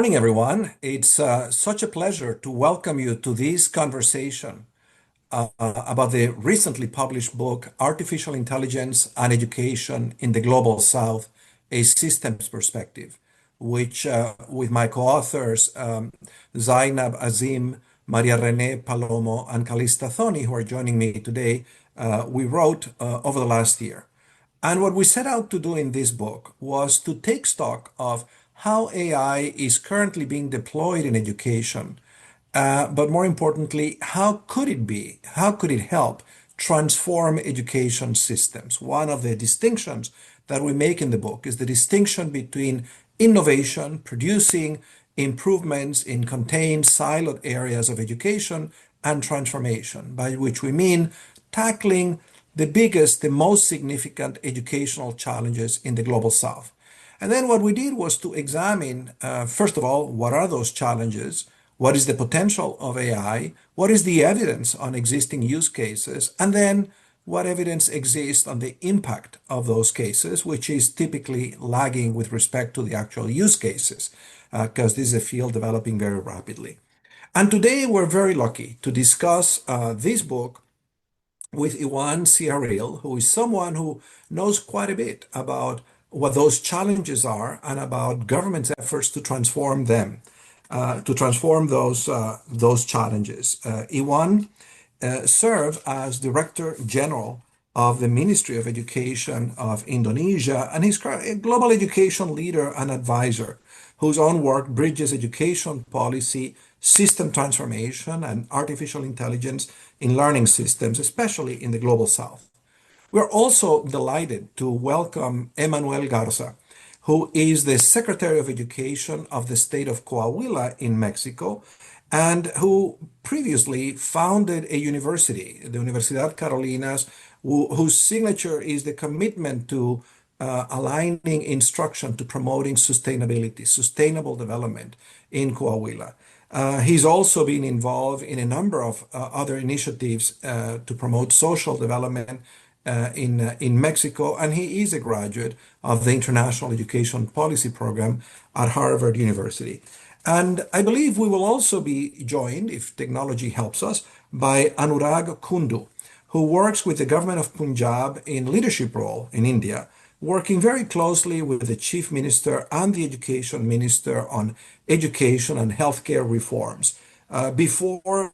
Morning, everyone. It's such a pleasure to welcome you to this conversation about the recently published book, Artificial Intelligence and Education in the Global South, a Systems Perspective, which, with my co-authors, Zainab Azim, Maria Renee Palomo, and Callyta Thony, who are joining me today, we wrote over the last year. And what we set out to do in this book was to take stock of how AI is currently being deployed in education, but more importantly, how could it be? How could it help transform education systems? One of the distinctions that we make in the book is the distinction between innovation, producing improvements in contained, siloed areas of education, and transformation, by which we mean tackling the biggest, the most significant educational challenges in the global south. And then what we did was to examine, first of all, what are those challenges? What is the potential of AI? What is the evidence on existing use cases? And then what evidence exists on the impact of those cases, which is typically lagging with respect to the actual use cases, because this is a field developing very rapidly. And today we're very lucky to discuss this book with Iwan Syaril, who is someone who knows quite a bit about what those challenges are and about government's efforts to transform them, to transform those challenges. Iwan served as Director General of the Ministry of Education of Indonesia, and he's a global education leader and advisor whose own work bridges education policy, system transformation, and artificial intelligence in learning systems, especially in the global south. We're also delighted to welcome Emmanuel Garza, who is the Secretary of Education of the state of Coahuila in Mexico, and who previously founded a university, the Universidad Carolinas, whose signature is the commitment to aligning instruction to promoting sustainability, sustainable development in Coahuila. He's also been involved in a number of other initiatives to promote social development in Mexico, and he is a graduate of the International Education Policy Program at Harvard University. And I believe we will also be joined, if technology helps us, by Anurag Kundu, who works with the government of Punjab in leadership role in India, working very closely with the Chief Minister and the Education Minister on education and healthcare reforms. Before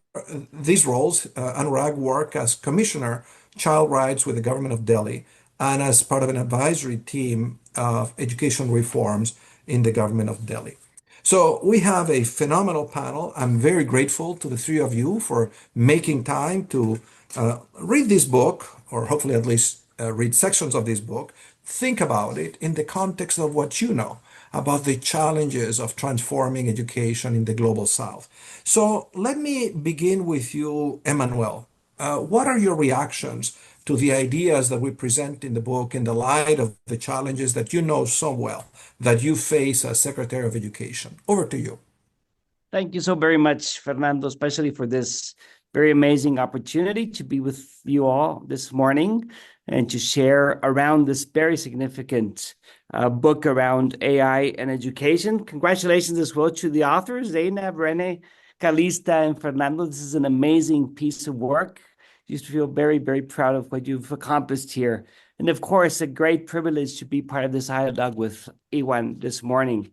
these roles, Anurag worked as Commissioner Child Rights with the government of Delhi and as part of an advisory team of education reforms in the government of Delhi. So we have a phenomenal panel. I'm very grateful to the three of you for making time to read this book, or hopefully at least read sections of this book, think about it in the context of what you know about the challenges of transforming education in the global south. So let me begin with you, Emmanuel. What are your reactions to the ideas that we present in the book in the light of the challenges that you know so well that you face as Secretary of Education? Over to you. Thank you so very much, Fernando, especially for this very amazing opportunity to be with you all this morning and to share around this very significant book around AI and education. Congratulations as well to the authors, Zainab, Renee, Callyta, and Fernando. This is an amazing piece of work. You feel very, very proud of what you've accomplished here. And of course, a great privilege to be part of this dialogue with Iwan this morning.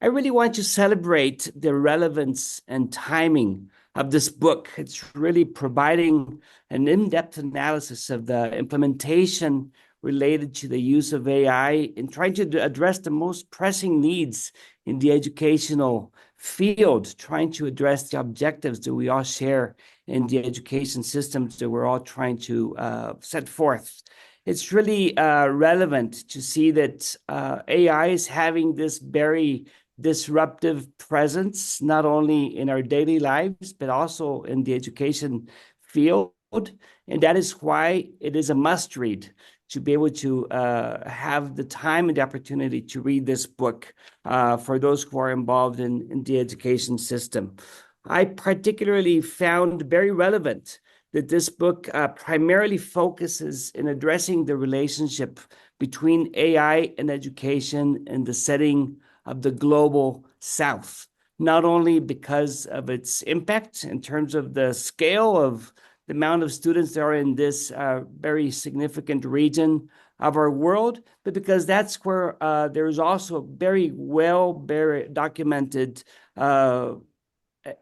I really want to celebrate the relevance and timing of this book. It's really providing an in-depth analysis of the implementation related to the use of AI in trying to address the most pressing needs in the educational field, trying to address the objectives that we all share in the education systems that we're all trying to set forth. It's really relevant to see that AI is having this very disruptive presence, not only in our daily lives, but also in the education field. And that is why it is a must read to be able to have the time and the opportunity to read this book for those who are involved in the education system. I particularly found very relevant that this book primarily focuses in addressing the relationship between AI and education in the setting of the global South, not only because of its impact in terms of the scale of the amount of students that are in this very significant region of our world, but because that's where there's also a very documented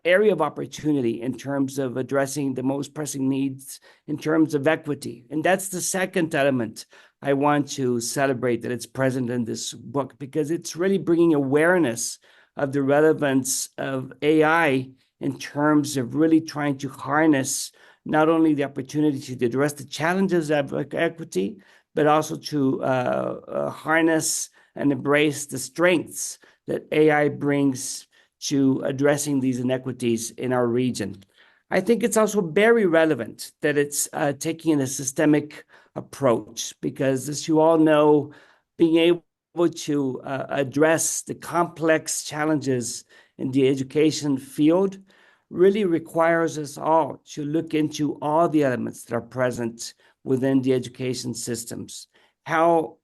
area of opportunity in terms of addressing the most pressing needs in terms of equity. And that's the second element I want to celebrate that it's present in this book, because it's really bringing awareness of the relevance of AI in terms of really trying to harness not only the opportunity to address the challenges of equity, but also to harness and embrace the strengths that AI brings to addressing these inequities in our region. I think it's also very relevant that it's taking a systemic approach, because as you all know, being able to address the complex challenges in the education field really requires us all to look into all the elements that are present within the education systems, how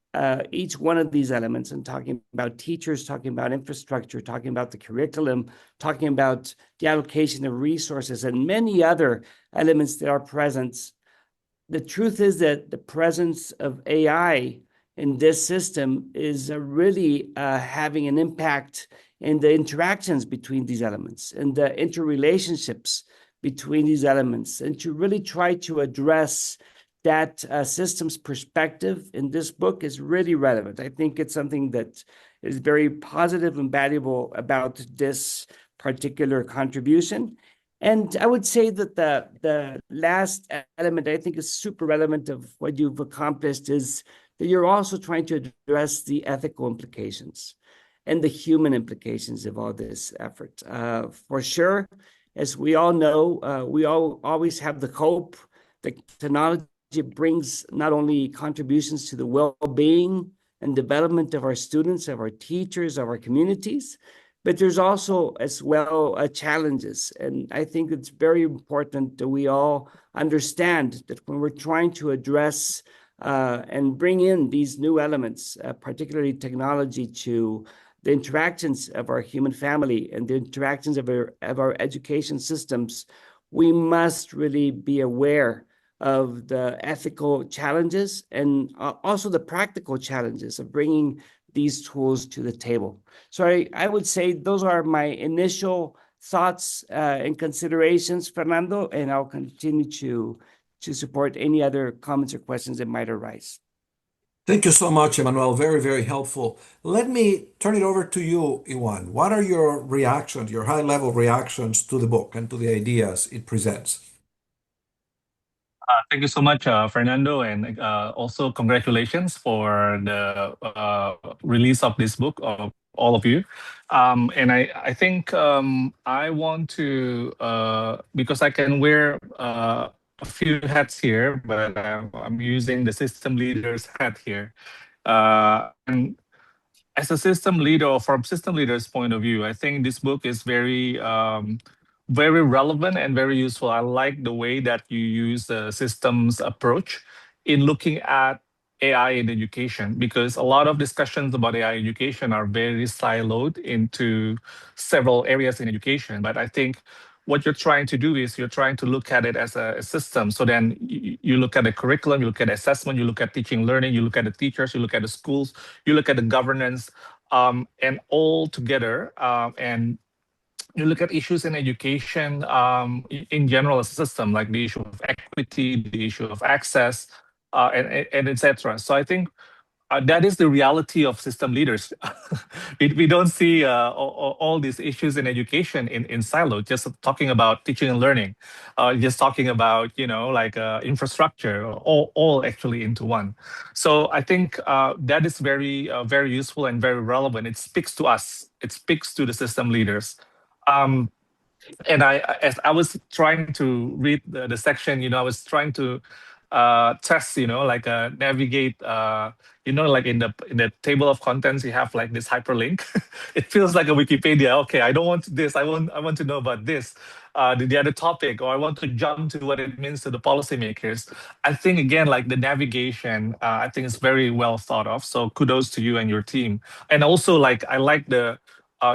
each one of these elements, and talking about teachers, talking about infrastructure, talking about the curriculum, talking about the allocation of resources, and many other elements that are present. The truth is that the presence of AI in this system is really having an impact in the interactions between these elements and the interrelationships between these elements, and to really try to address that systems perspective in this book is really relevant. I think it's something that is very positive and valuable about this particular contribution. And I would say that the last element I think is super relevant of what you've accomplished is that you're also trying to address the ethical implications and the human implications of all this effort. For sure, as we all know, we all always have the hope that technology brings not only contributions to the well-being and development of our students, of our teachers, of our communities, but there's also as well challenges. And I think it's very important that we all understand that when we're trying to address and bring in these new elements, particularly technology, to the interactions of our human family and the interactions of our education systems, we must really be aware of the ethical challenges and also the practical challenges of bringing these tools to the table. So I would say those are my initial thoughts and considerations, Fernando, and I'll continue to support any other comments or questions that might arise. Thank you so much, Emmanuel. Very, very helpful. Let me turn it over to you, Iwan. What are your reactions, your high-level reactions to the book and to the ideas it presents? Thank you so much, Fernando, and also congratulations for the release of this book, of all of you. And I think I want to, because I can wear a few hats here, but I'm using the system leader's hat here. And as a system leader, or from system leaders' point of view, I think this book is very relevant and very useful. I like the way that you use the systems approach in looking at AI in education, because a lot of discussions about AI education are very siloed into several areas in education. But I think what you're trying to do is you're trying to look at it as a system. So then you look at the curriculum, you look at assessment, you look at teaching, learning, you look at the teachers, you look at the schools, you look at the governance, and all together, and you look at issues in education in general as a system, like the issue of equity, the issue of access, and etc. So I think that is the reality of system leaders. We don't see all these issues in education in silo, just talking about teaching and learning, just talking about, like infrastructure, all actually into one. So I think that is very useful and very relevant. It speaks to us. It speaks to the system leaders. And as I was trying to read the section, I was trying to tests, like navigate, like in the table of contents, you have like this hyperlink. It feels like a Wikipedia. Okay, I don't want this. I want to know about this, the other topic, or I want to jump to what it means to the policymakers. I think again, like the navigation, I think is very well thought of. So kudos to you and your team. And also, like I like the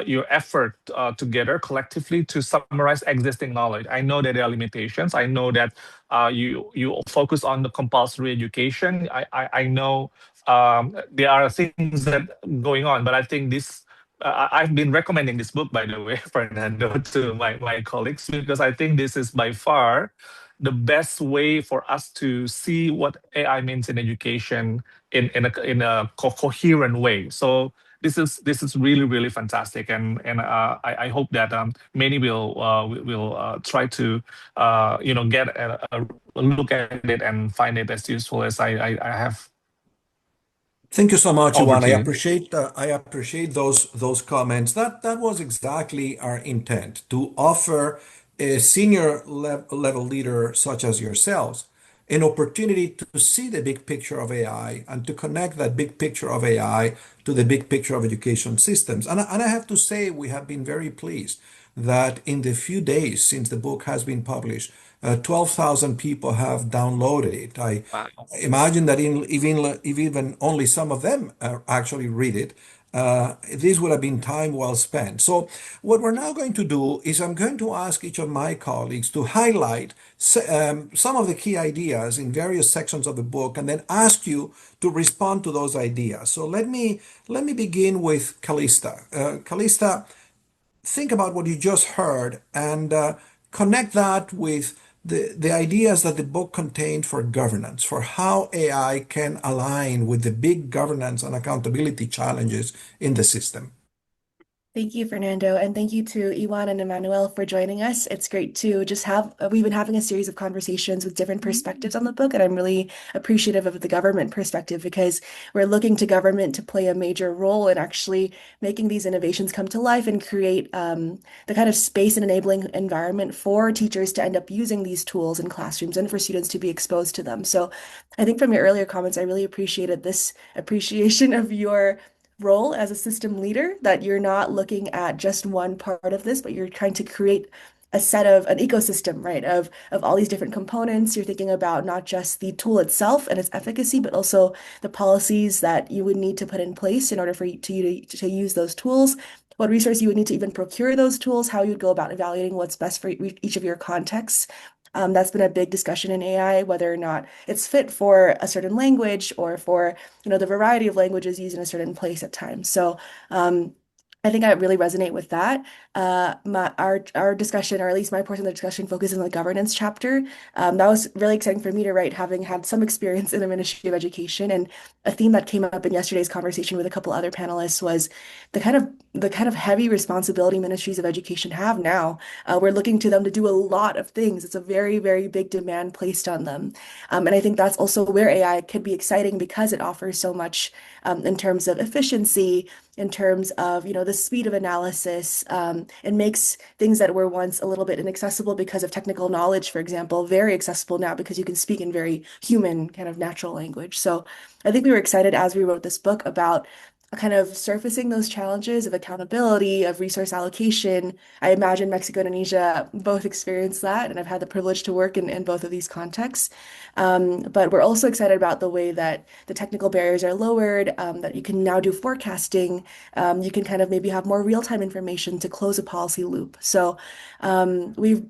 your effort together collectively to summarize existing knowledge. I know that there are limitations. I know that you focus on the compulsory education. I know there are things that going on, but I think this. I've been recommending this book, by the way, Fernando, to my colleagues, because I think this is by far the best way for us to see what AI means in education in a coherent way. So this is really really fantastic, and I hope that many will try to get a look at it and find it as useful as I have. Thank you so much, Over Iwan. to you. I appreciate those comments. That was exactly our intent to offer a senior level leader such as yourselves an opportunity to see the big picture of AI and to connect that big picture of AI to the big picture of education systems. And I have to say, we have been very pleased that in the few days since the book has been published, 12,000 people have downloaded it. I Wow. imagine that if even only some of them actually read it, this would have been time well spent. So, what we're now going to do is I'm going to ask each of my colleagues to highlight some of the key ideas in various sections of the book, and then ask you to respond to those ideas. So, let me begin with Calista. Calista, think about what you just heard and connect that with the ideas that the book contained for governance, for how AI can align with the big governance and accountability challenges in the system. Thank you, Fernando, and thank you to Iwan and Emmanuel for joining us. It's great to just have, we've been having a series of conversations with different perspectives on the book, and I'm really appreciative of the government perspective because we're looking to government to play a major role in actually making these innovations come to life and create the kind of space and enabling environment for teachers to end up using these tools in classrooms and for students to be exposed to them. So I think from your earlier comments, I really appreciated this appreciation of your role as a system leader, that you're not looking at just one part of this, but you're trying to create a set of an ecosystem, right, of all these different components. You're thinking about not just the tool itself and its efficacy, but also the policies that you would need to put in place in order for you to use those tools, what resource you would need to even procure those tools, how you'd go about evaluating what's best for each of your contexts. That's been a big discussion in AI, whether or not it's fit for a certain language or for, the variety of languages used in a certain place at times. So, I think I really resonate with that. Our discussion, or at least my portion of the discussion, focuses on the governance chapter. That was really exciting for me to write, having had some experience in the Ministry of Education. And a theme that came up in yesterday's conversation with a couple other panelists was the kind of heavy responsibility ministries of education have now. We're looking to them to do a lot of things. It's a very, very big demand placed on them. And I think that's also where AI could be exciting because it offers so much in terms of efficiency, in terms of, the speed of analysis. It makes things that were once a little bit inaccessible because of technical knowledge, for example, very accessible now because you can speak in very human kind of natural language. So I think we were excited as we wrote this book about kind of surfacing those challenges of accountability, of resource allocation. I imagine Mexico and Indonesia both experienced that, and I've had the privilege to work in both of these contexts. But we're also excited about the way that the technical barriers are lowered, that you can now do forecasting. You can kind of maybe have more real-time information to close a policy loop. So we've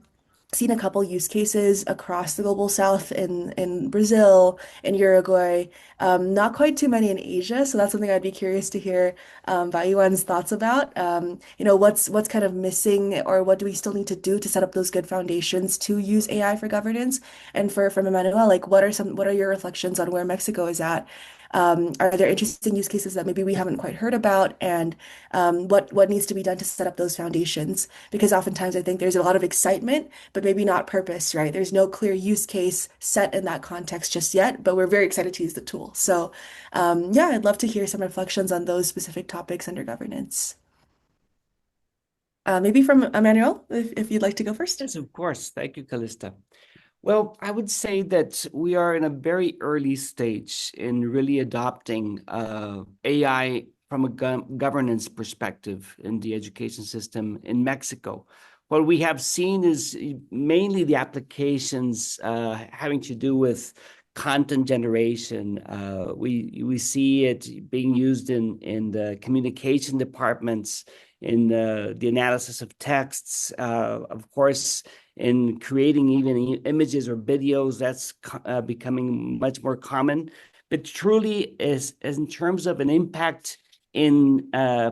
seen a couple use cases across the global south in Brazil, in Uruguay, not quite too many in Asia. So that's something I'd be curious to hear about Yuan's thoughts about. What's kind of missing, or what do we still need to do to set up those good foundations to use AI for governance? And from Emmanuel, like what are your reflections on where Mexico is at? Are there interesting use cases that maybe we haven't quite heard about, and what needs to be done to set up those foundations? Because oftentimes I think there's a lot of excitement, but maybe not purpose, right? There's no clear use case set in that context just yet, but we're very excited to use the tool. So yeah, I'd love to hear some reflections on those specific topics under governance. Maybe from Emmanuel, if you'd like to go first. Yes, of course. Thank you, Calista. Well, I would say that we are in a very early stage in really adopting AI from a governance perspective in the education system in Mexico. What we have seen is mainly the applications having to do with content generation. We see it being used in the communication departments, in the analysis of texts, of course, in creating even images or videos. That's becoming much more common. But truly, as in terms of an impact in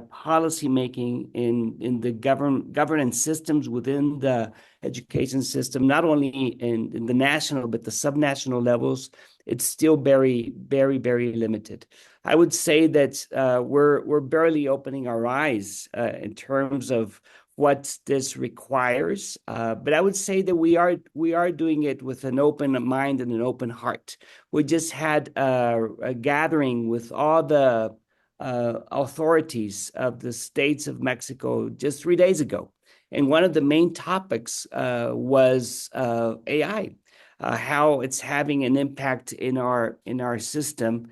policy making, in the governance systems within the education system, not only in the national but the subnational levels, it's still very, very, very limited. I would say that we're barely opening our eyes in terms of what this requires, but I would say that we are doing it with an open mind and an open heart. We just had a gathering with all the authorities of the states of Mexico just 3 days ago, and one of the main topics was AI, how it's having an impact in our system.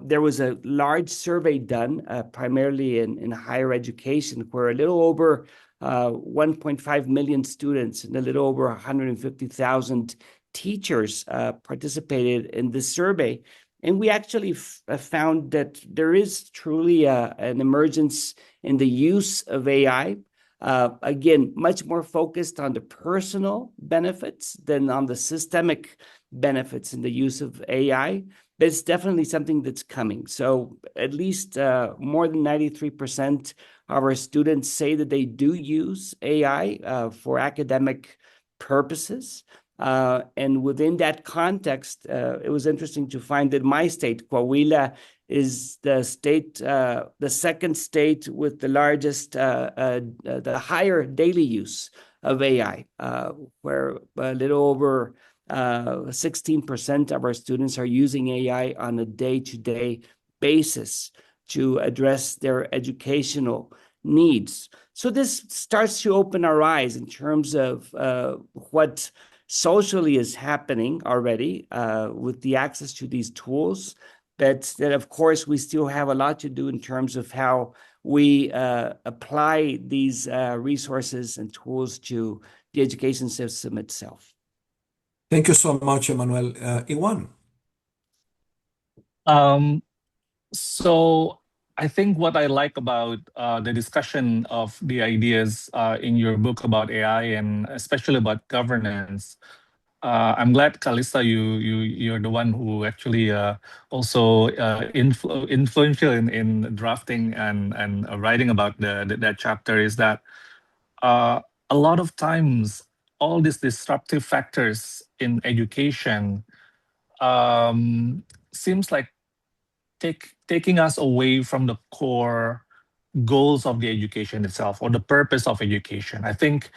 There was a large survey done primarily in higher education, where a little over 1.5 million students and a little over 150,000 teachers participated in this survey. And we actually found that there is truly an emergence in the use of AI. Again, much more focused on the personal benefits than on the systemic benefits in the use of AI. But it's definitely something that's coming. So at least more than 93% of our students say that they do use AI for academic purposes. And within that context, it was interesting to find that my state, Coahuila, is the second state with the largest, the higher daily use of AI, where a little over 16% of our students are using AI on a day-to-day basis to address their educational needs. So this starts to open our eyes in terms of what socially is happening already with the access to these tools. But that, of course, we still have a lot to do in terms of how we apply these resources and tools to the education system itself. Thank you so much, Emmanuel. Iwan. So I think what I like about the discussion of the ideas in your book about AI and especially about governance, I'm glad, Callyta, you're the one who actually also influential in drafting and writing about that chapter, is that a lot of times all these disruptive factors in education seems like taking us away from the core goals of the education itself or the purpose of education. I think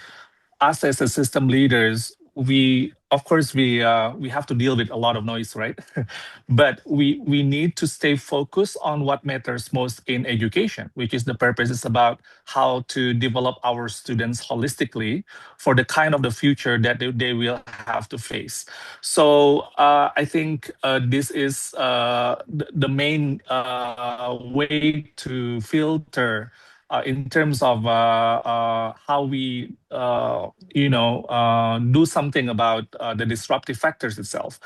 us as a system leaders, we of course we have to deal with a lot of noise, right? But we need to stay focused on what matters most in education, which is the purpose is about how to develop our students holistically for the kind of the future that they will have to face. So I think this is the main way to filter in terms of how we do something about the disruptive factors itself.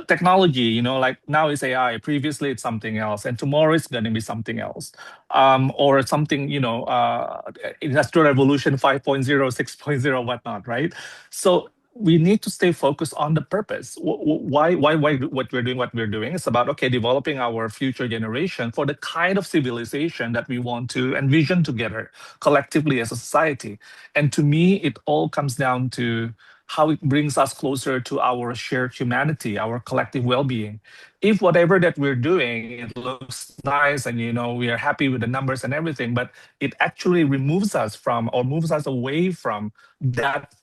Technology, like now it's AI, previously it's something else, and tomorrow it's going to be something else. Or something, industrial revolution 5.0, 6.0, whatnot, right? So we need to stay focused on the purpose. Why what we're doing is about, okay, developing our future generation for the kind of civilization that we want to envision together collectively as a society. And to me, it all comes down to how it brings us closer to our shared humanity, our collective well-being. If whatever that we're doing, it looks nice and we are happy with the numbers and everything, but it actually removes us from or moves us away from that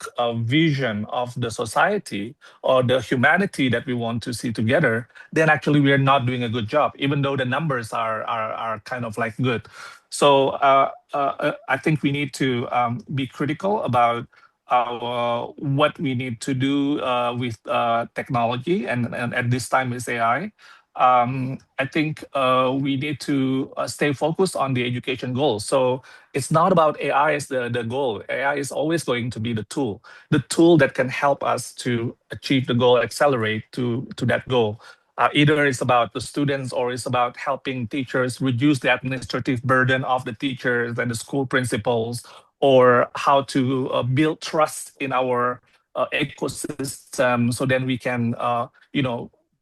vision of the society or the humanity that we want to see together, then actually we are not doing a good job, even though the numbers are kind of like good. So I think we need to be critical about what we are doing, and also be what we need to do with technology, and at this time is AI. I think we need to stay focused on the education goals. So it's not about AI as the goal. AI is always going to be the tool that can help us to achieve the goal, accelerate to that goal. Either it's about the students or it's about helping teachers reduce the administrative burden of the teachers and the school principals, or how to build trust in our ecosystem, so then we can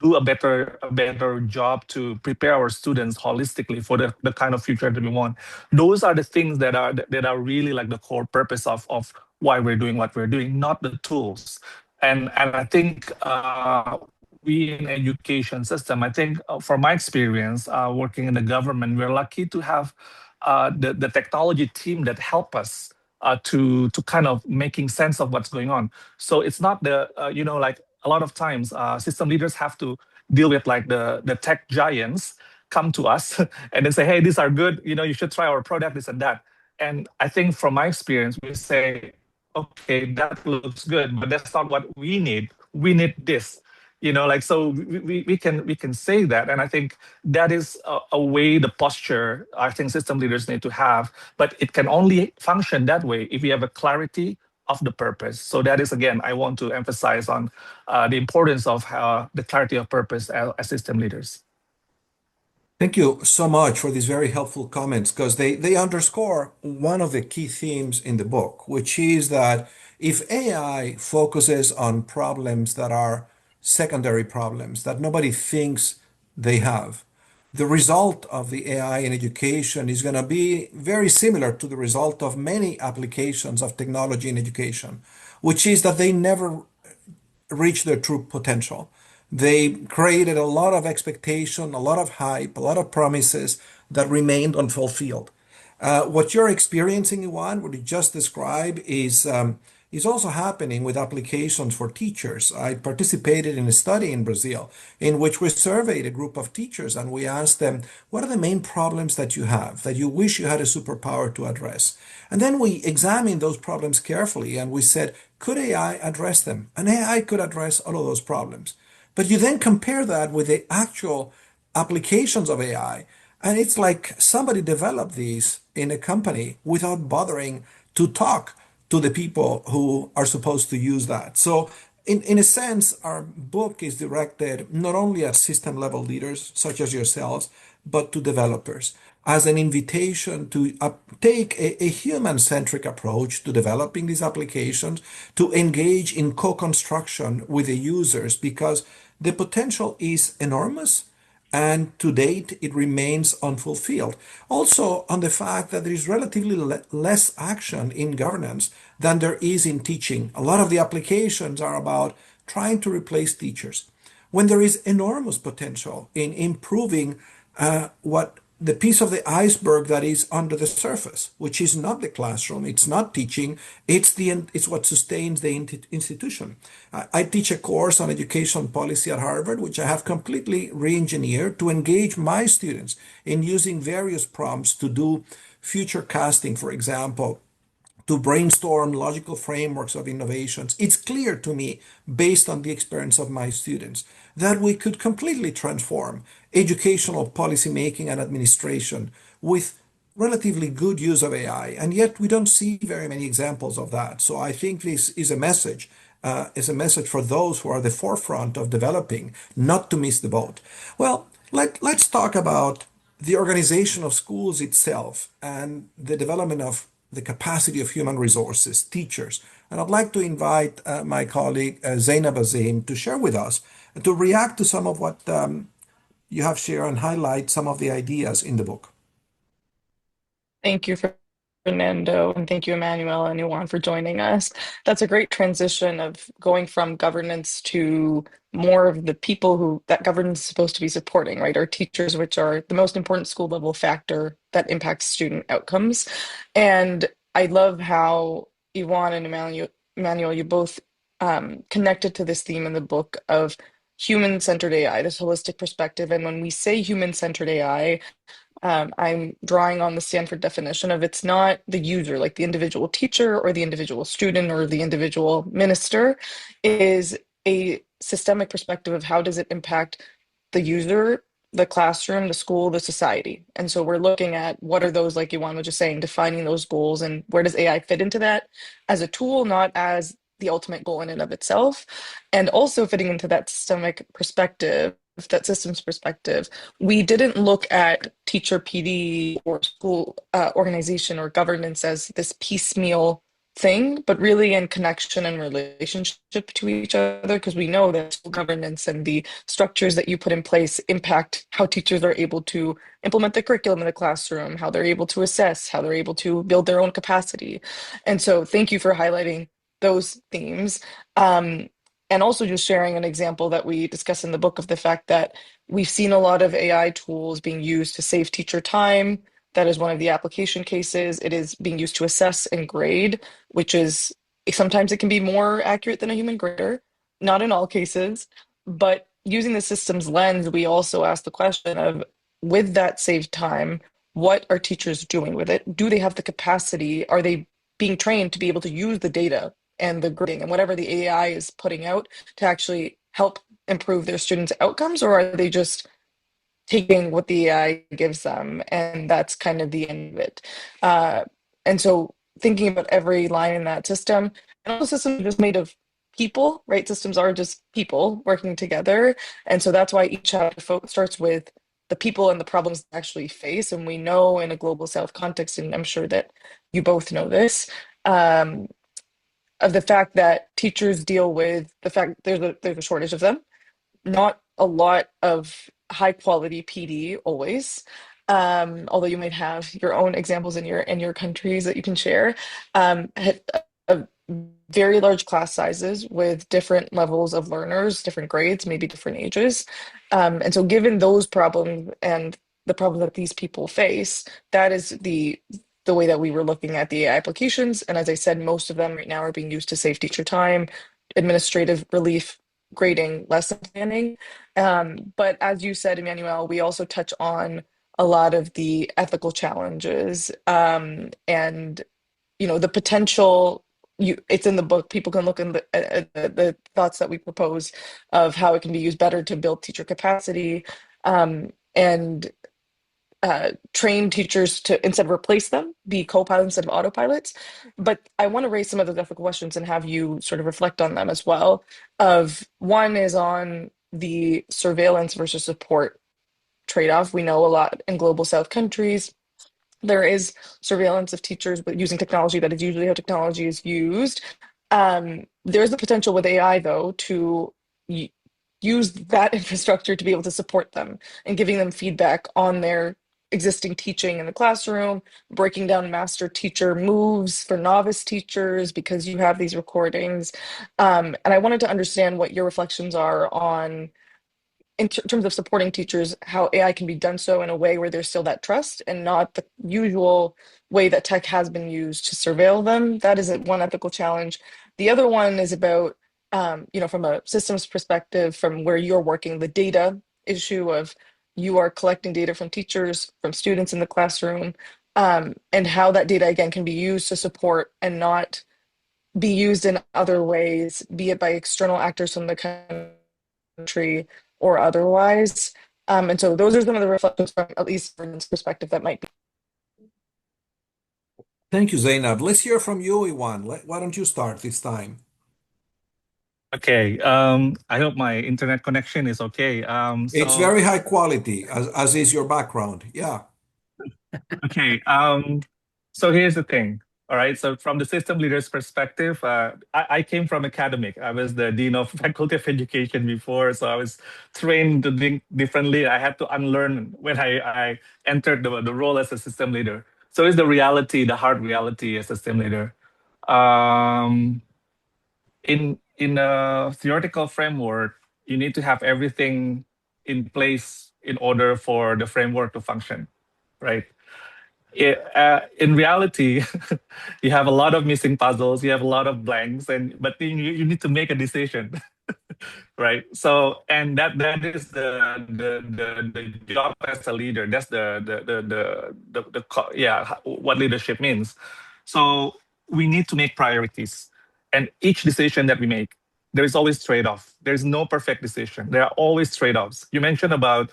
do a better job to prepare our students holistically for the kind of future that we want. Those are the things that are really like the core purpose of why we're doing what we're doing, not the tools. And I think we in education system, I think from my experience working in the government, we're lucky to have the technology team that help us to kind of making sense of what's going on. So it's not like a lot of times system leaders have to deal with like the tech giants come to us and then say, hey, these are good, you should try our product, this and that. And I think from my experience, we say, okay, that looks good, but that's not what we need. We need this. Like, so we can say that. And I think that is a way, the posture I think system leaders need to have, but it can only function that way if we have a clarity of the purpose. So that is, again, I want to emphasize on the importance of the clarity of purpose as system leaders. Thank you so much for these very helpful comments, because they underscore one of the key themes in the book, which is that if AI focuses on problems that are secondary problems that nobody thinks they have, the result of the AI in education is going to be very similar to the result of many applications of technology in education, which is that they never reach their true potential. They created a lot of expectation, a lot of hype, a lot of promises that remained unfulfilled. What you're experiencing, Iwan, what you just described, is also happening with applications for teachers. I participated in a study in Brazil in which we surveyed a group of teachers and we asked them, what are the main problems that you have that you wish you had a superpower to address? And then we examined those problems carefully and we said, could AI address them? And AI could address all of those problems. But you then compare that with the actual applications of AI, and it's like somebody developed these in a company without bothering to talk to the people who are supposed to use that. So, in a sense, our book is directed not only at system level leaders such as yourselves, but to developers as an invitation to take a human centric approach to developing these applications, to engage in co construction with the users, because the potential is enormous. And to date, it remains unfulfilled. Also, on the fact that there is relatively less action in governance than there is in teaching. A lot of the applications are about trying to replace teachers, when there is enormous potential in improving what the piece of the iceberg that is under the surface, which is not the classroom, it's not teaching, it's what sustains the institution. I teach a course on education policy at Harvard, which I have completely re-engineered to engage my students in using various prompts to do future casting, for example, to brainstorm logical frameworks of innovations. It's clear to me, based on the experience of my students, that we could completely transform educational policymaking and administration with relatively good use of AI. And yet we don't see very many examples of that. So I think this is a message. Is a message for those who are the forefront of developing, not to miss the boat. Well, let's talk about the organization of schools itself and the development of the capacity of human resources, teachers. And I'd like to invite my colleague Zainab Azim to share with us, to react to some of what you have shared and highlight some of the ideas in the book. Thank you, Fernando, and thank you, Emmanuel and Iwan, for joining us. That's a great transition of going from governance to more of the people who that governance is supposed to be supporting, right? Our teachers, which are the most important school level factor that impacts student outcomes. And I love how Iwan and Emmanuel, you both connected to this theme in the book of human-centered AI, this holistic perspective. And when we say human-centered AI, I'm drawing on the Stanford definition of it's not the user, like the individual teacher or the individual student or the individual minister. It is a systemic perspective of how does it impact the user, the classroom, the school, the society. And so we're looking at what are those, like Iwan was just saying, defining those goals and where does AI fit into that as a tool, not as the ultimate goal in and of itself. And also fitting into that systemic perspective, that systems perspective, we didn't look at teacher PD or school organization or governance as this piecemeal thing, but really in connection and relationship to each other, because we know that school governance and the structures that you put in place impact how teachers are able to implement the curriculum in the classroom, how they're able to assess, how they're able to build their own capacity. And so thank you for highlighting those themes. And also just sharing an example that we discuss in the book of the fact that we've seen a lot of AI tools being used to save teacher time. That is one of the application cases. It is being used to assess and grade, which is sometimes it can be more accurate than a human grader, not in all cases. But using the systems lens, we also ask the question of with that saved time, what are teachers doing with it? Do they have the capacity? Are they being trained to be able to use the data and the grading and whatever the AI is putting out to actually help improve their students' outcomes, or are they just taking what the AI gives them and that's kind of the end of it? And so thinking about every line in that system, and all systems are just made of people, right? Systems are just people working together. And so that's why each chapter starts with the people and the problems they actually face. And we know in a global South context, and I'm sure that you both know this, of the fact that teachers deal with the fact there's a shortage of them, not a lot of high quality PD always. Although you might have your own examples in your countries that you can share. A very large class sizes with different levels of learners, different grades, maybe different ages. And so given those problems and the problems that these people face, that is the way that we were looking at the AI applications. And as I said, most of them right now are being used to save teacher time, administrative relief, grading, lesson planning. But as you said, Emmanuel, we also touch on a lot of the ethical challenges and the potential. It's in the book. People can look in the thoughts that we propose of how it can be used better to build teacher capacity and train teachers to, instead of replace them, be co-pilots instead of autopilots. But I want to raise some of those ethical questions and have you sort of reflect on them as well. Of one is on the surveillance versus support trade-off. We know a lot in global South countries, there is surveillance of teachers but using technology. That is usually how technology is used. There's the potential with AI, though, to use that infrastructure to be able to support them and giving them feedback on their existing teaching in the classroom, breaking down master teacher moves for novice teachers because you have these recordings. And I wanted to understand what your reflections are on, in terms of supporting teachers, how AI can be done so in a way where there's still that trust and not the usual way that tech has been used to surveil them. That is one ethical challenge. The other one is about, from a systems perspective, from where you're working, the data issue of you are collecting data from teachers, from students in the classroom, and how that data, again, can be used to support and not be used in other ways, be it by external actors from the country or otherwise. And so those are some of the reflections from at least Fernand's perspective that might be. Thank you, Zainab. Let's hear from you, Iwan. Why don't you start this time? Okay. I hope my internet connection is okay. It's very high quality, as is your background. Yeah. Okay. So here's the thing. All right. So from the system leader's perspective, I came from academic. I was the dean of faculty of education before, so I was trained to think differently. I had to unlearn when I entered the role as a system leader. So it's the reality, the hard reality as a system leader. Um, in a theoretical framework, you need to have everything in place in order for the framework to function, right? In reality, you have a lot of missing puzzles, you have a lot of blanks, but you need to make a decision. right? So, and that is the job as a leader. That's what leadership means. So we need to make priorities, and each decision that we make, there is always trade-off. There's no perfect decision. There are always trade-offs. You mentioned about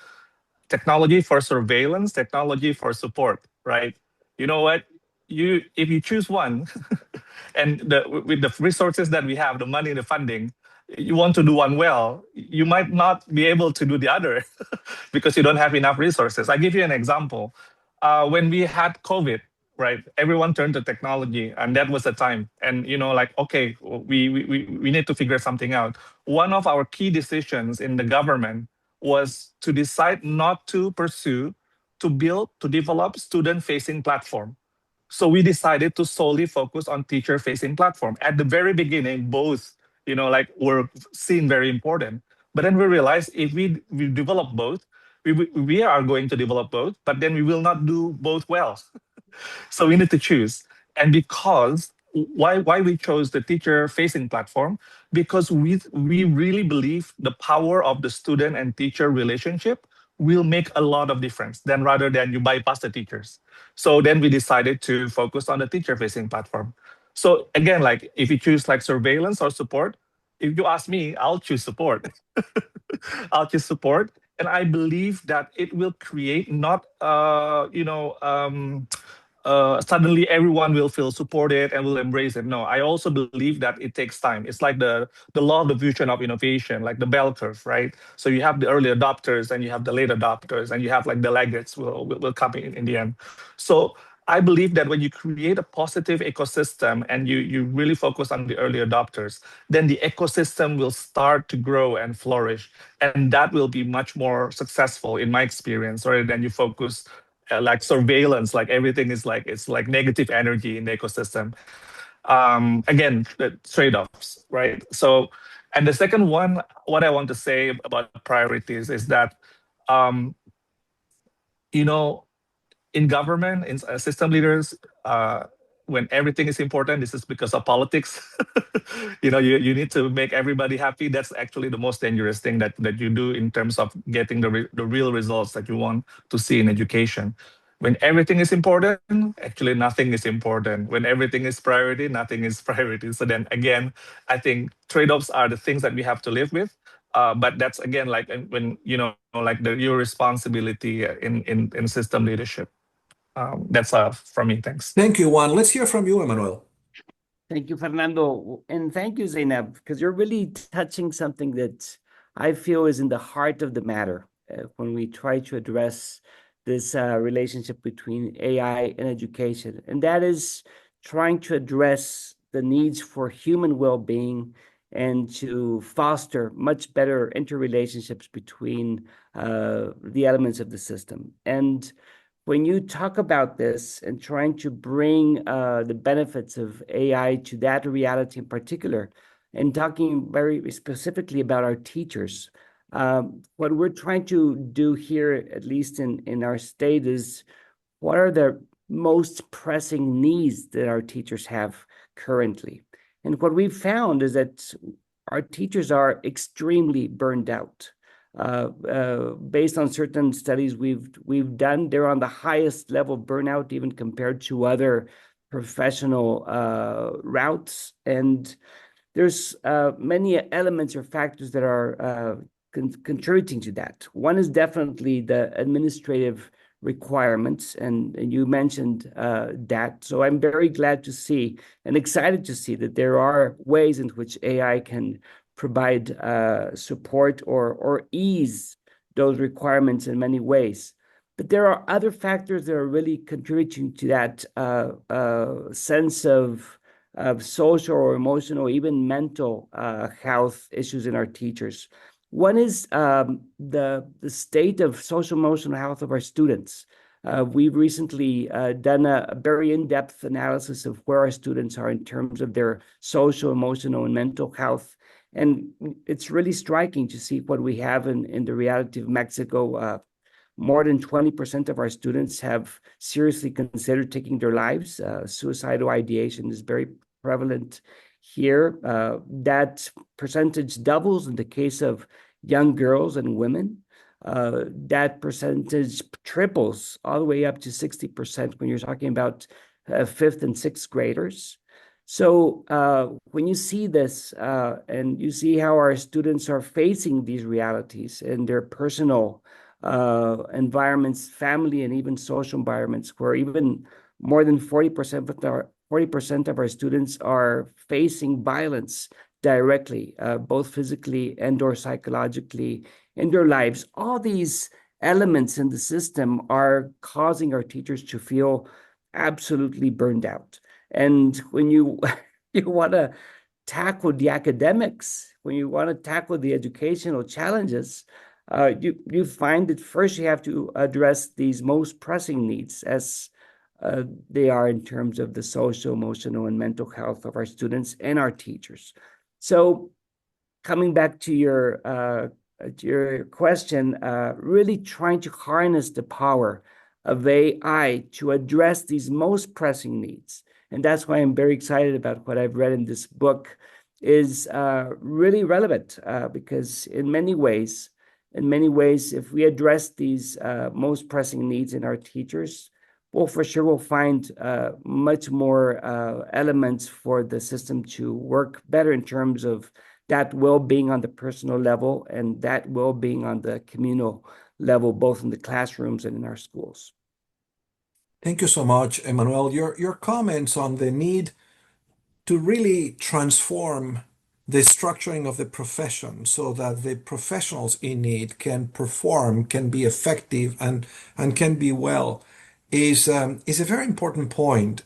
technology for surveillance, technology for support, right? You know what? If you choose one, and with the resources that we have, the money, the funding, you want to do one well, you might not be able to do the other because you don't have enough resources. I give you an example. When we had COVID, right? Everyone turned to technology, and that was the time. And like, okay, we need to figure something out. One of our key decisions in the government was to decide not to pursue to develop student-facing platform. So we decided to solely focus on teacher-facing platform. At the very beginning, both, like were seen very important. But then we realized if we develop both, we are going to develop both, but then we will not do both well. So we need to choose. And because why we chose the teacher facing platform, because we really believe the power of the student and teacher relationship will make a lot of difference than rather than you bypass the teachers. So then we decided to focus on the teacher facing platform. So again, like if you choose like surveillance or support, if you ask me, I'll choose support. I'll choose support. And I believe that it will create not suddenly everyone will feel supported and will embrace it. No, I also believe that it takes time. It's like the law of diffusion of innovation, like the bell curve, right? So you have the early adopters and you have the late adopters and you have like the laggards will come in the end. So I believe that when you create a positive ecosystem and you really focus on the early adopters, then the ecosystem will start to grow and flourish. And that will be much more successful in my experience, rather than you focus like surveillance, like everything is like, it's like negative energy in the ecosystem. Again, the trade-offs, right? So, and the second one, what I want to say about priorities is that, um, you know, in government, in system leaders, when everything is important, this is because of politics. You need to make everybody happy. That's actually the most dangerous thing that you do in terms of getting the real results that you want to see in education. When everything is important, actually nothing is important. When everything is priority, nothing is priority. So then again, I think trade-offs are the things that we have to live with. But that's again like when like your responsibility in system leadership. That's from me. Thanks. Thank you, Juan. Let's hear from you, Emmanuel. Thank you, Fernando. And thank you, Zainab, because you're really touching something that I feel is in the heart of the matter when we try to address this relationship between AI and education. And that is trying to address the needs for human well-being and to foster much better interrelationships between the elements of the system. And when you talk about this and trying to bring the benefits of AI to that reality in particular, and talking very specifically about our teachers, what we're trying to do here, at least in our state, is what are the most pressing needs that our teachers have currently? And what we've found is that our teachers are extremely burned out. Based on certain studies we've done, they're on the highest level of burnout, even compared to other professional routes. And there's many elements or factors that are contributing to that. One is definitely the administrative requirements, and you mentioned that. So I'm very glad to see and excited to see that there are ways in which AI can provide support or ease those requirements in many ways. But there are other factors that are really contributing to that sense of social or emotional, even mental health issues in our teachers. One is the state of social emotional health of our students. We've recently done a very in-depth analysis of where our students are in terms of their social, emotional, and mental health. And it's really striking to see what we have in the reality of Mexico. More than 20% of our students have seriously considered taking their lives. Suicidal ideation is very prevalent here. That percentage doubles in the case of young girls and women. That percentage triples all the way up to 60% when you're talking about fifth and sixth graders. So when you see this and you see how our students are facing these realities in their personal environments, family, and even social environments, where even more than 40% of our students are facing violence directly, both physically and or psychologically in their lives. All these elements in the system are causing our teachers to feel absolutely burned out. And when you want to tackle the academics, when you want to tackle the educational challenges, you find that first you have to address these most pressing needs as they are in terms of the social, emotional, and mental health of our students and our teachers. So coming back to your question, really trying to harness the power of AI to address these most pressing needs. And that's why I'm very excited about what I've read in this book is really relevant because in many ways, if we address these most pressing needs in our teachers, well, for sure, we'll find much more elements for the system to work better in terms of that well-being on the personal level and that well-being on the communal level, both in the classrooms and in our schools. Thank you so much, Emmanuel. Your comments on the need to really transform the structuring of the profession so that the professionals in it can perform, can be effective, and can be well is a very important point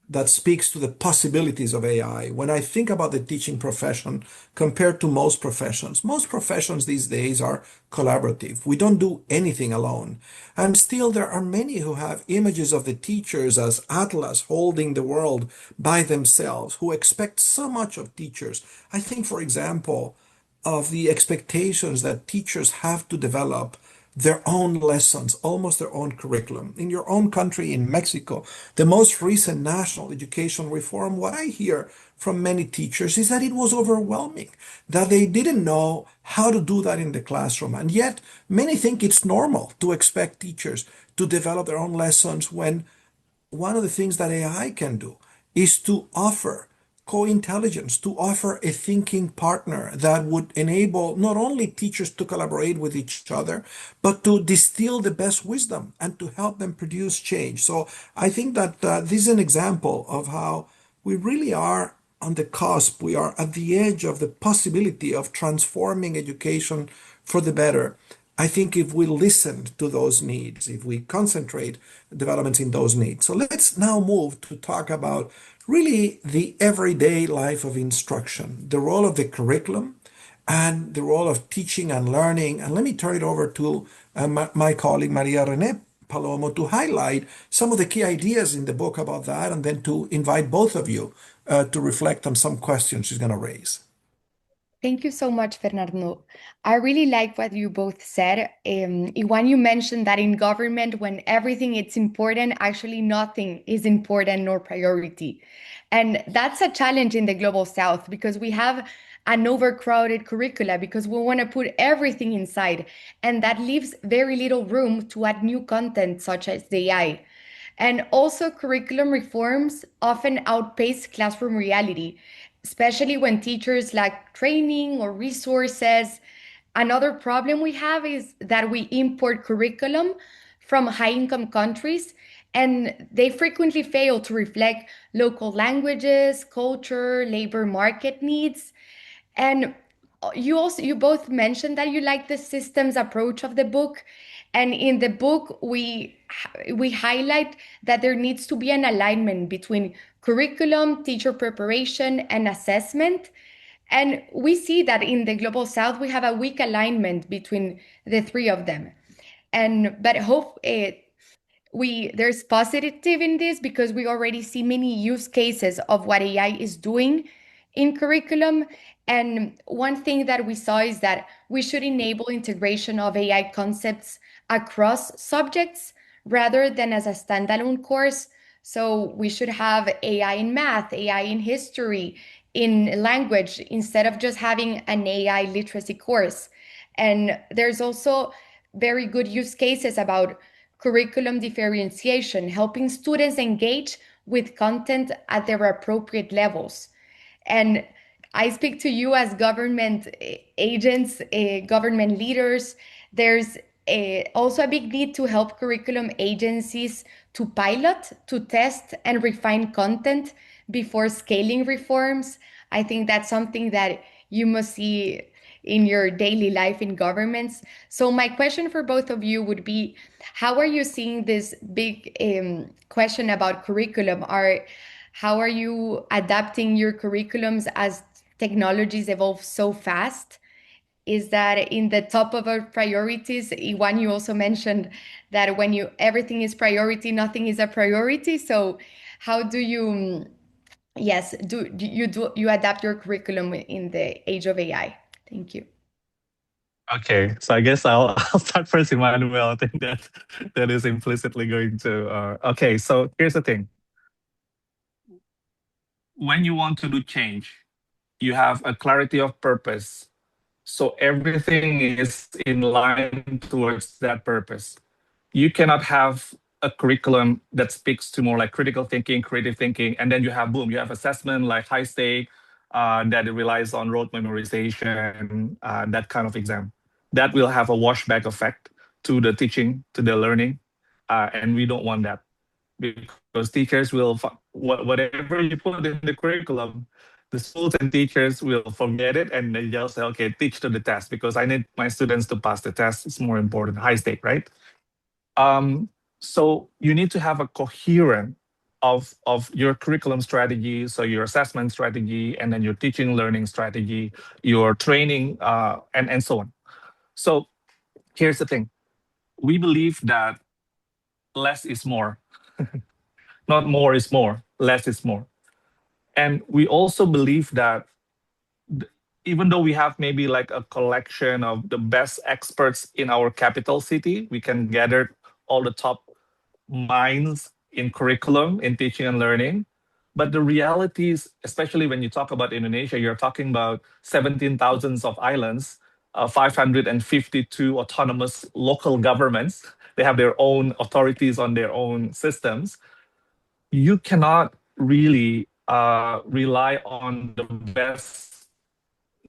that speaks to the possibilities of AI. When I think about the teaching profession compared to most professions these days are collaborative. We don't do anything alone. And still, there are many who have images of the teachers as Atlas holding the world by themselves, who expect so much of teachers. I think, for example, of the expectations that teachers have to develop their own lessons, almost their own curriculum. In your own country, in Mexico, the most recent national education reform, what I hear from many teachers is that it was overwhelming, that they didn't know how to do that in the classroom. And yet, many think it's normal to expect teachers to develop their own lessons when one of the things that AI can do is to offer co-intelligence, to offer a thinking partner that would enable not only teachers to collaborate with each other, but to distill the best wisdom and to help them produce change. So I think that this is an example of how we really are on the cusp. We are at the edge of the possibility of transforming education for the better. I think if we listen to those needs, if we concentrate developments in those needs. So let's now move to talk about really the everyday life of instruction, the role of the curriculum and the role of teaching and learning. And let me turn it over to my colleague, Maria Renee Palomo, to highlight some of the key ideas in the book about that, and then to invite both of you to reflect on some questions she's going to raise. Thank you so much, Fernando. I really like what you both said. Iwan, you mentioned that in government, when everything is important, actually nothing is important nor priority. And that's a challenge in the global south because we have an overcrowded curricula because we want to put everything inside. And that leaves very little room to add new content such as the AI. And also, curriculum reforms often outpace classroom reality, especially when teachers lack training or resources. Another problem we have is that we import curriculum from high income countries, and they frequently fail to reflect local languages, culture, labor market needs. And you both mentioned that you like the systems approach of the book. And in the book, we highlight that there needs to be an alignment between curriculum, teacher preparation, and assessment. And we see that in the global south, we have a weak alignment between the three of them. But hope there's positive in this because we already see many use cases of what AI is doing in curriculum. And one thing that we saw is that we should enable integration of AI concepts across subjects rather than as a standalone course. So we should have AI in math, AI in history, in language, instead of just having an AI literacy course. And there's also very good use cases about curriculum differentiation, helping students engage with content at their appropriate levels. And I speak to you as government agents, government leaders. There's also a big need to help curriculum agencies to pilot, to test, and refine content before scaling reforms. I think that's something that you must see in your daily life in governments. So my question for both of you would be, how are you seeing this big question about curriculum? How are you adapting your curriculums as technologies evolve so fast? Is that in the top of our priorities? Iwan, you also mentioned that when everything is priority, nothing is a priority. So how do you, yes, do you adapt your curriculum in the age of AI? Thank you. Okay, so I guess I'll start first, Emmanuel. I think that is implicitly going to. Okay, so here's the thing. When you want to do change, you have a clarity of purpose. So everything is in line towards that purpose. You cannot have a curriculum that speaks to more like critical thinking, creative thinking, and then you have boom, you have assessment like high stake that relies on rote memorization, that kind of exam. That will have a washback effect to the teaching, to the learning, and we don't want that because teachers will whatever you put in the curriculum, the schools and teachers will forget it and they just say, okay, teach to the test because I need my students to pass the test. It's more important, high stake, right? So you need to have a coherent of your curriculum strategy, so your assessment strategy, and then your teaching learning strategy, your training, and so on. So here's the thing. We believe that less is more. Not more is more, less is more. And we also believe that even though we have maybe like a collection of the best experts in our capital city, we can gather all the top minds in curriculum, in teaching and learning. But the reality is, especially when you talk about Indonesia, you're talking about 17,000 of islands, 552 autonomous local governments. They have their own authorities on their own systems. You cannot really rely on the best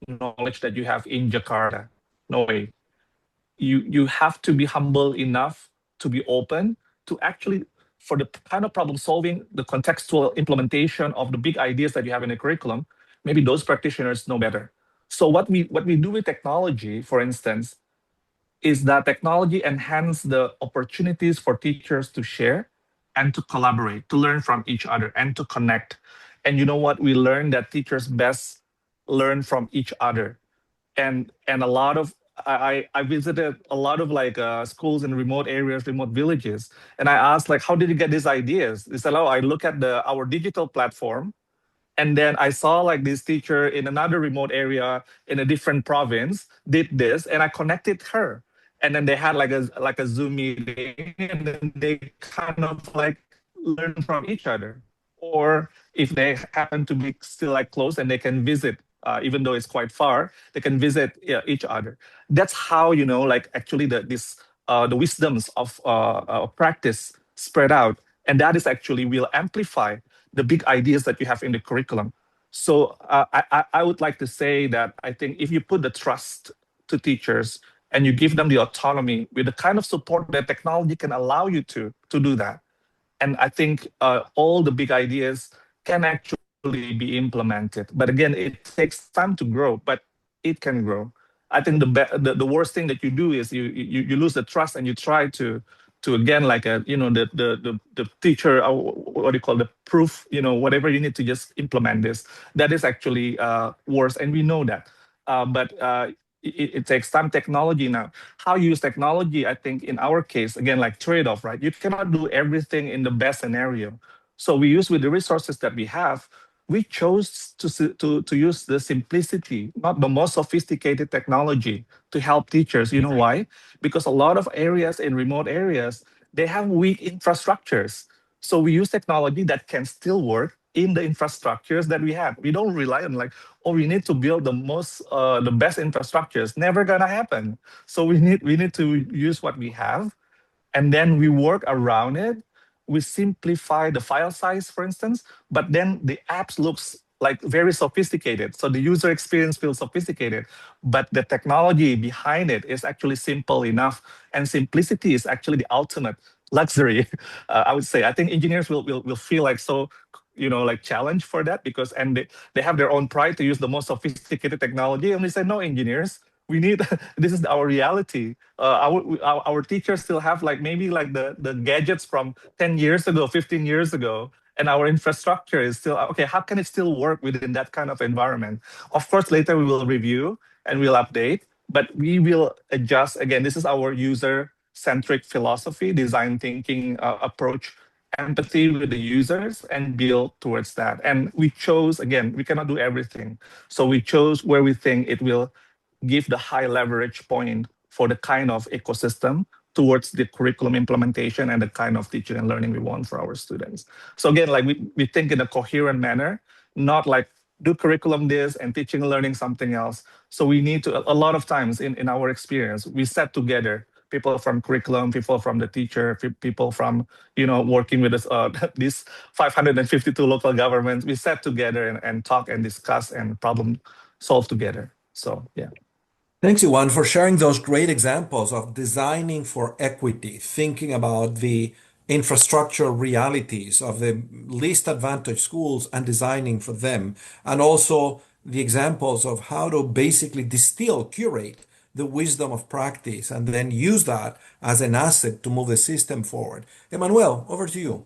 knowledge that you have in Jakarta. No way. You have to be humble enough to be open to actually, for the kind of problem solving, the contextual implementation of the big ideas that you have in the curriculum, maybe those practitioners know better. So what we do with technology, for instance, is that technology enhance the opportunities for teachers to share and to collaborate, to learn from each other and to connect. And you know what? We learned that teachers best learn from each other. And a lot of I visited a lot of like schools in remote areas, remote villages, and I asked like, how did you get these ideas? They said, oh, I look at our digital platform, and then I saw like this teacher in another remote area in a different province did this, and I connected her. And then they had like a Zoom meeting, and then they kind of like learn from each other. Or if they happen to be still like close and they can visit, even though it's quite far, they can visit each other. That's how like actually the wisdoms of practice spread out, and that is actually will amplify the big ideas that you have in the curriculum. So I would like to say that I think if you put the trust to teachers and you give them the autonomy with the kind of support that technology can allow you to do that, and I think all the big ideas can actually be implemented. But again, it takes time to grow, but it can grow. I think the worst thing that you do is you lose the trust and you try to again like the teacher, what do you call, the proof, whatever you need to just implement this. That is actually worse, and we know that. But it takes time. Technology now, how you use technology, I think in our case, again, like trade-off, right? You cannot do everything in the best scenario. So we use with the resources that we have, we chose to use the simplicity, not the most sophisticated technology to help teachers. You know why? Because a lot of areas in remote areas, they have weak infrastructures. So we use technology that can still work in the infrastructures that we have. We don't rely on like, oh, we need to build the best infrastructures. Never gonna happen. So we need to use what we have, and then we work around it. We simplify the file size, for instance, but then the apps looks like very sophisticated. So the user experience feels sophisticated, but the technology behind it is actually simple enough. And simplicity is actually the ultimate luxury. I would say. I think engineers will feel like so, like challenged for that, because and they have their own pride to use the most sophisticated technology. And we say, no, engineers, we need this is our reality. Our teachers still have like maybe like the gadgets from 10 years ago, 15 years ago, and our infrastructure is still okay. How can it still work within that kind of environment? Of course, later we will review and we'll update, but we will adjust. Again, this is our user-centric philosophy, design thinking approach, empathy with the users, and build towards that. And we chose, again, we cannot do everything. So we chose where we think it will give the high leverage point for the kind of ecosystem towards the curriculum implementation and the kind of teaching and learning we want for our students. So again, like we think in a coherent manner, not like do curriculum this and teaching and learning something else. So we need to, a lot of times in our experience, we set together people from curriculum, people from the teacher, people from, working with us, these 552 local governments. We sat together and talk and discuss and problem solve together. So, yeah. Thanks, Iwan, for sharing those great examples of designing for equity, thinking about the infrastructure realities of the least advantaged schools and designing for them, and also the examples of how to basically distill, curate the wisdom of practice, and then use that as an asset to move the system forward. Emmanuel, over to you.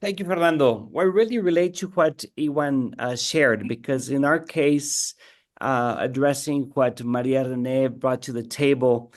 Thank you, Fernando. I really relate to what Iwan shared, because in our case, addressing what Maria Renee brought to the table,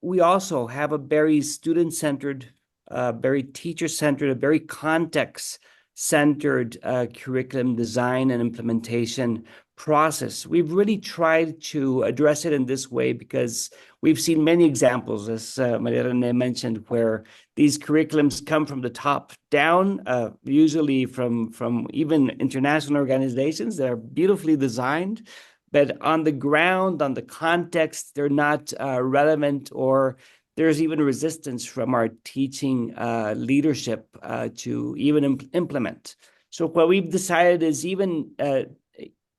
we also have a very student-centered, very teacher-centered, a very context-centered curriculum design and implementation process. We've really tried to address it in this way because we've seen many examples, as Maria Renee mentioned, where these curriculums come from the top down, usually from even international organizations that are beautifully designed, but on the ground, on the context, they're not relevant, or there's even resistance from our teaching leadership to even implement. So what we've decided is even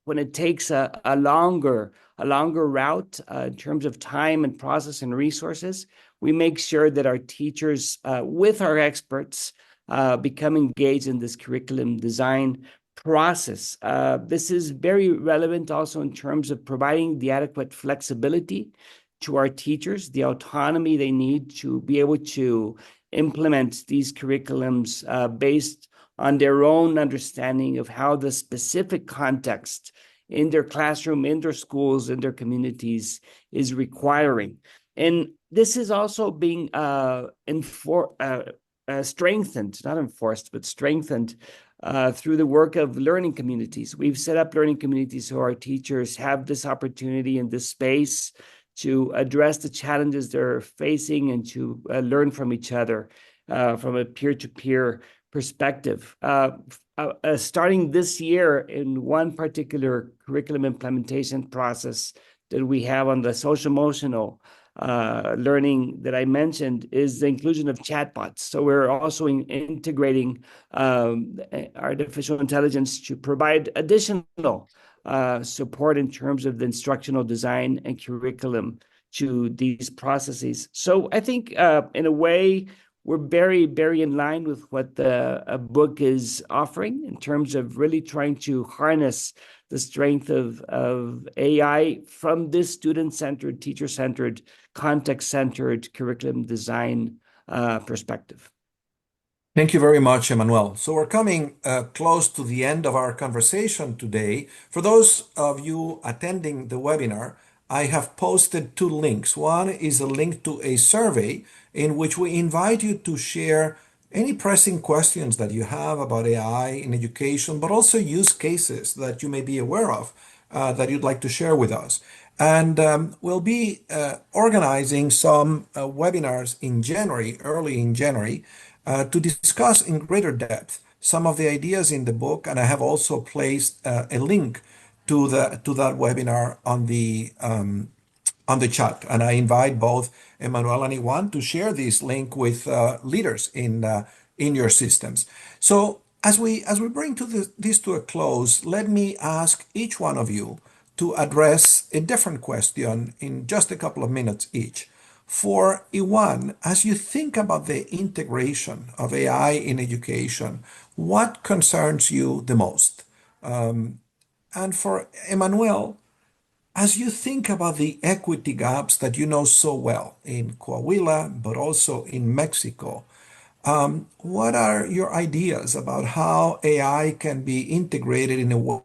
when it takes a longer route in terms of time and process and resources, we make sure that our teachers, with our experts, become engaged in this curriculum design process. This is very relevant also in terms of providing the adequate flexibility to our teachers, the autonomy they need to be able to implement these curriculums based on their own understanding of how the specific context in their classroom, in their schools, in their communities is requiring. And this is also being strengthened, not enforced, but strengthened through the work of learning communities. We've set up learning communities so our teachers have this opportunity in this space to address the challenges they're facing and to learn from each other from a peer-to-peer perspective. Starting this year, in one particular curriculum implementation process that we have on the social-emotional learning that I mentioned is the inclusion of chatbots. So we're also integrating artificial intelligence to provide additional support in terms of the instructional design and curriculum to these processes. So I think in a way, we're very, very in line with what the book is offering in terms of really trying to harness the strength of AI from this student-centered, teacher-centered, context-centered curriculum design perspective. Thank you very much, Emmanuel. So we're coming close to the end of our conversation today. For those of you attending the webinar, I have posted two links. One is a link to a survey in which we invite you to share any pressing questions that you have about AI in education, but also use cases that you may be aware of that you'd like to share with us. And we'll be organizing some webinars in January, early in January, to discuss in greater depth some of the ideas in the book, and I have also placed a link to that webinar on the chat. And I invite both Emmanuel and Iwan to share this link with leaders in your systems. So as we bring this to a close, let me ask each one of you to address a different question in just a couple of minutes each. For Iwan, as you think about the integration of AI in education, what concerns you the most? And for Emmanuel, as you think about the equity gaps that you know so well in Coahuila, but also in Mexico, what are your ideas about how AI can be integrated in a